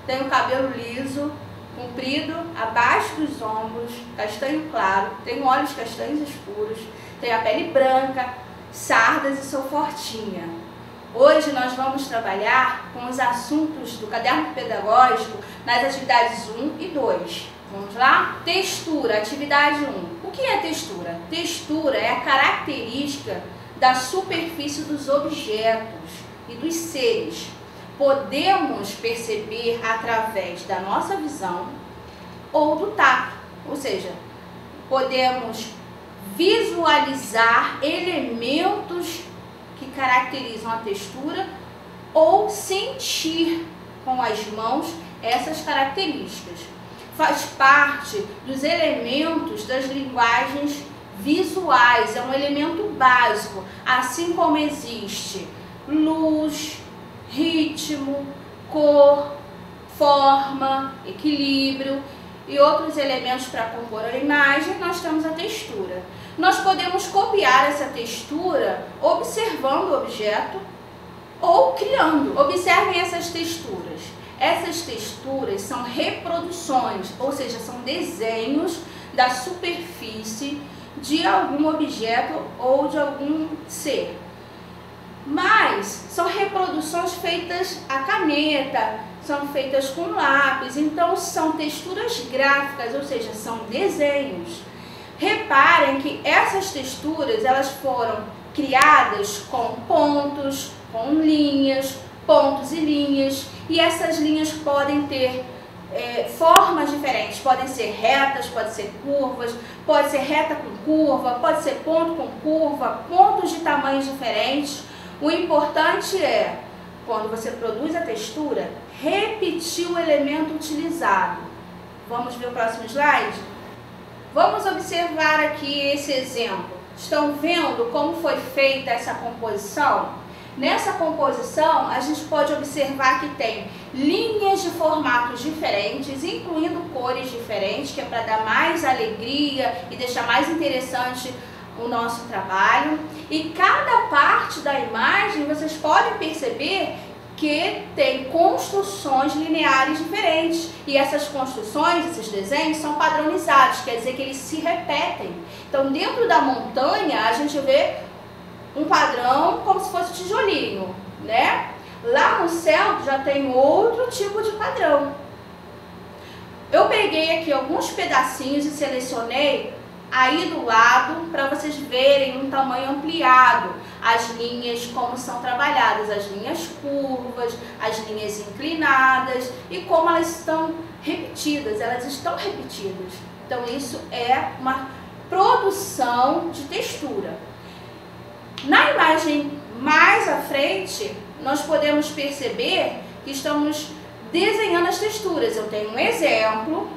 Tem o cabelo liso, comprido, abaixo dos ombros, castanho claro, tem olhos castanhos escuros, tem a pele branca, sardas e sou fortinha. Hoje nós vamos trabalhar com os assuntos do caderno pedagógico nas atividades 1 e 2. Vamos lá? Textura, atividade 1. O que é textura? Textura é a característica da superfície dos objetos e dos seres. Podemos perceber através da nossa visão ou do tato, ou seja, podemos visualizar elementos que caracterizam a textura ou sentir com as mãos essas características. Faz parte dos elementos das linguagens visuais, é um elemento básico, assim como existe luz, ritmo, cor, forma, equilíbrio e outros elementos para compor a imagem, nós temos a textura. Nós podemos copiar essa textura observando o objeto ou criando. Observem essas texturas. Essas texturas são reproduções, ou seja, são desenhos da superfície de algum objeto ou de algum ser. Mas são reproduções feitas à caneta, são feitas com lápis, então são texturas gráficas, ou seja, são desenhos. Reparem que essas texturas elas foram criadas com pontos, com linhas, pontos e linhas, e essas linhas podem ter formas diferentes, podem ser retas, podem ser curvas, pode ser reta com curva, pode ser ponto com curva, pontos de tamanhos diferentes. O importante é, quando você produz a textura, repetir o elemento utilizado. Vamos ver o próximo slide? Vamos observar aqui esse exemplo. Estão vendo como foi feita essa composição? Nessa composição, a gente pode observar que tem linhas de formatos diferentes, incluindo cores diferentes, que é para dar mais alegria e deixar mais interessante o nosso trabalho. E cada parte da imagem, vocês podem perceber que tem construções lineares diferentes. E essas construções, esses desenhos, são padronizados, quer dizer que eles se repetem. Então, dentro da montanha, a gente vê um padrão como se fosse tijolinho, né? Lá no céu já tem outro tipo de padrão. Eu peguei aqui alguns pedacinhos e selecionei aí do lado para vocês verem um tamanho ampliado, as linhas como são trabalhadas, as linhas curvas, as linhas inclinadas e como elas estão repetidas, elas estão repetidas. Então isso é uma produção de textura. Na imagem mais à frente, nós podemos perceber que estamos desenhando as texturas. Eu tenho um exemplo,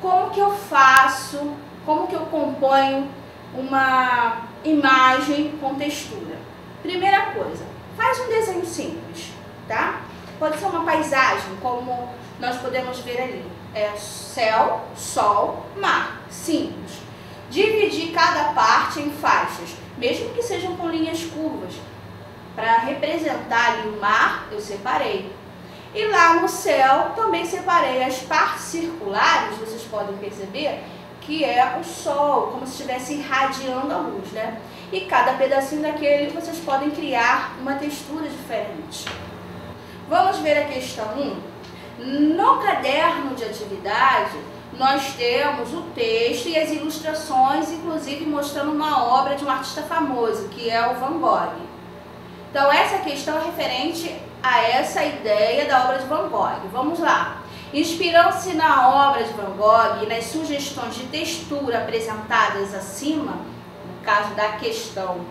como que eu faço, como que eu componho uma imagem com textura. Primeira coisa, faz um desenho simples, tá? Pode ser uma paisagem, como nós podemos ver ali. É céu, sol, mar, simples. Dividir cada parte em faixas, mesmo que sejam com linhas curvas. Para representar ali o mar, eu separei. E lá no céu, também separei as partes circulares, vocês podem perceber, que é o sol, como se estivesse irradiando a luz, né? E cada pedacinho daquele, vocês podem criar uma textura diferente. Vamos ver a questão 1. No caderno de atividade, nós temos o texto e as ilustrações, inclusive mostrando uma obra de um artista famoso, que é o Van Gogh. Então essa questão é referente a essa ideia da obra de Van Gogh. Vamos lá. Inspirando-se na obra de Van Gogh e nas sugestões de textura apresentadas acima, no caso da questão,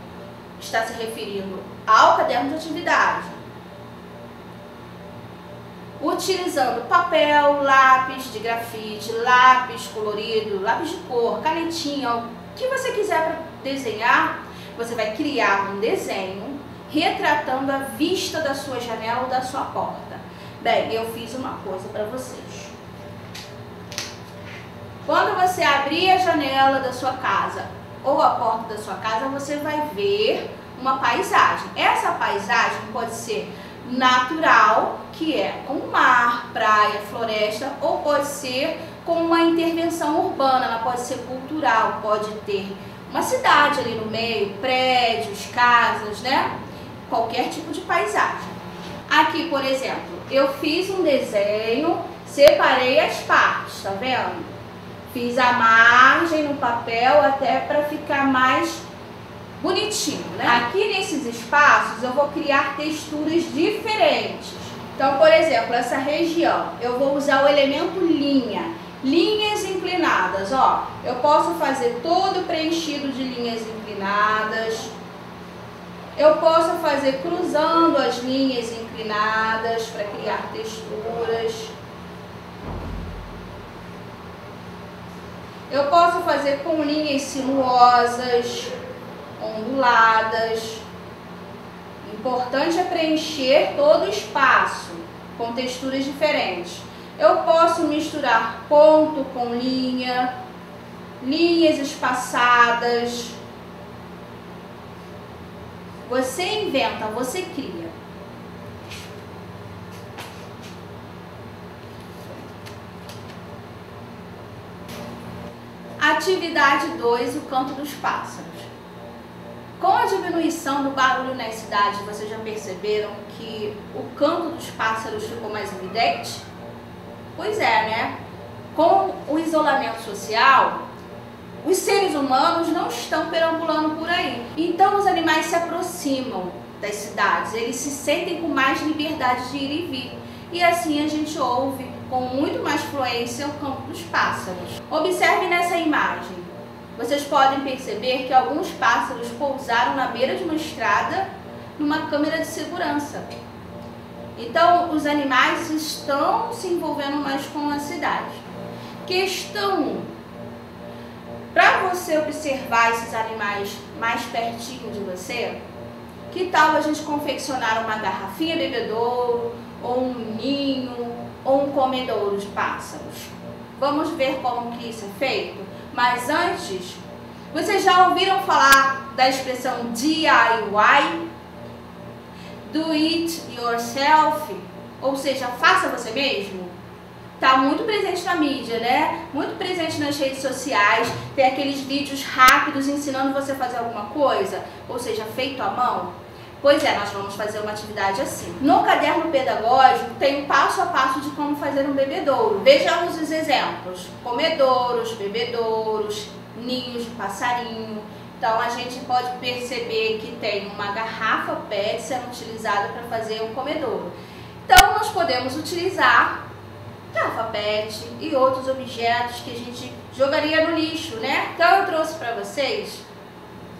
está se referindo ao caderno de atividade, utilizando papel, lápis de grafite, lápis colorido, lápis de cor, canetinha, o que você quiser para desenhar, você vai criar um desenho retratando a vista da sua janela ou da sua porta. Bem, eu fiz uma coisa para vocês. Quando você abrir a janela da sua casa ou a porta da sua casa, você vai ver uma paisagem. Essa paisagem pode ser natural, que é com mar, praia, floresta, ou pode ser com uma intervenção urbana, ela pode ser cultural, pode ter uma cidade ali no meio, prédios, casas, né? Qualquer tipo de paisagem. Aqui, por exemplo, eu fiz um desenho, separei as partes, tá vendo? Fiz a margem no papel até para ficar mais bonitinho, né? Aqui nesses espaços eu vou criar texturas diferentes. Então, por exemplo, essa região, eu vou usar o elemento linha. Linhas inclinadas, ó. Eu posso fazer todo preenchido de linhas inclinadas. Eu posso fazer cruzando as linhas inclinadas para criar texturas. Eu posso fazer com linhas sinuosas, onduladas. O importante é preencher todo o espaço com texturas diferentes. Eu posso misturar ponto com linha, linhas espaçadas. Você inventa, você cria. Atividade 2, o canto dos pássaros. Com a diminuição do barulho na cidade, vocês já perceberam que o canto dos pássaros ficou mais evidente? Pois é, né? Com o isolamento social, os seres humanos não estão perambulando por aí. Então os animais se aproximam das cidades, eles se sentem com mais liberdade de ir e vir. E assim a gente ouve com muito mais fluência o canto dos pássaros. Observe nessa imagem. Vocês podem perceber que alguns pássaros pousaram na beira de uma estrada numa câmera de segurança. Então, os animais estão se envolvendo mais com a cidade. Questão 1. Para você observar esses animais mais pertinho de você, que tal a gente confeccionar uma garrafinha bebedouro, ou um ninho, ou um comedouro de pássaros? Vamos ver como que isso é feito? Mas antes, vocês já ouviram falar da expressão DIY? Do it yourself, ou seja, faça você mesmo? Tá muito presente na mídia, né? Muito presente nas redes sociais. Tem aqueles vídeos rápidos ensinando você a fazer alguma coisa, ou seja, feito à mão. Pois é, nós vamos fazer uma atividade assim. No caderno pedagógico tem um passo a passo de como fazer um bebedouro. Vejamos os exemplos: comedouros, bebedouros, ninhos de passarinho. Então a gente pode perceber que tem uma garrafa PET sendo utilizada para fazer um comedouro. Então nós podemos utilizar garrafa PET e outros objetos que a gente jogaria no lixo, né? Então eu trouxe para vocês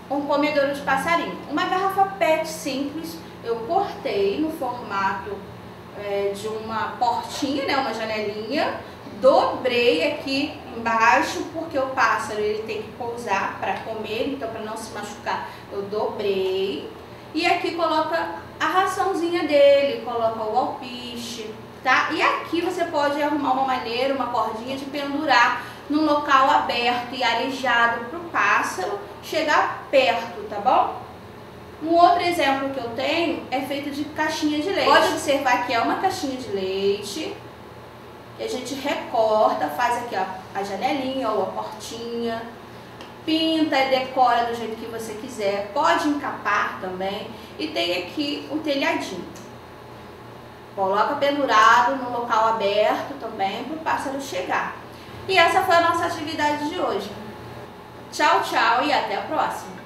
um comedouro de passarinho. Uma garrafa PET simples, eu cortei no formato de uma portinha, né? Uma janelinha. Dobrei aqui embaixo, porque o pássaro ele tem que pousar para comer, então para não se machucar eu dobrei. E aqui coloca a raçãozinha dele, coloca o alpiste, tá? E aqui você pode arrumar uma maneira, uma cordinha de pendurar num local aberto e arejado para o pássaro chegar perto, tá bom? Um outro exemplo que eu tenho é feito de caixinha de leite. Pode observar que é uma caixinha de leite, que a gente recorta, faz aqui ó, a janelinha ou a portinha, pinta e decora do jeito que você quiser, pode encapar também, e tem aqui o telhadinho. Coloca pendurado no local aberto também para o pássaro chegar. E essa foi a nossa atividade de hoje. Tchau, tchau e até a próxima!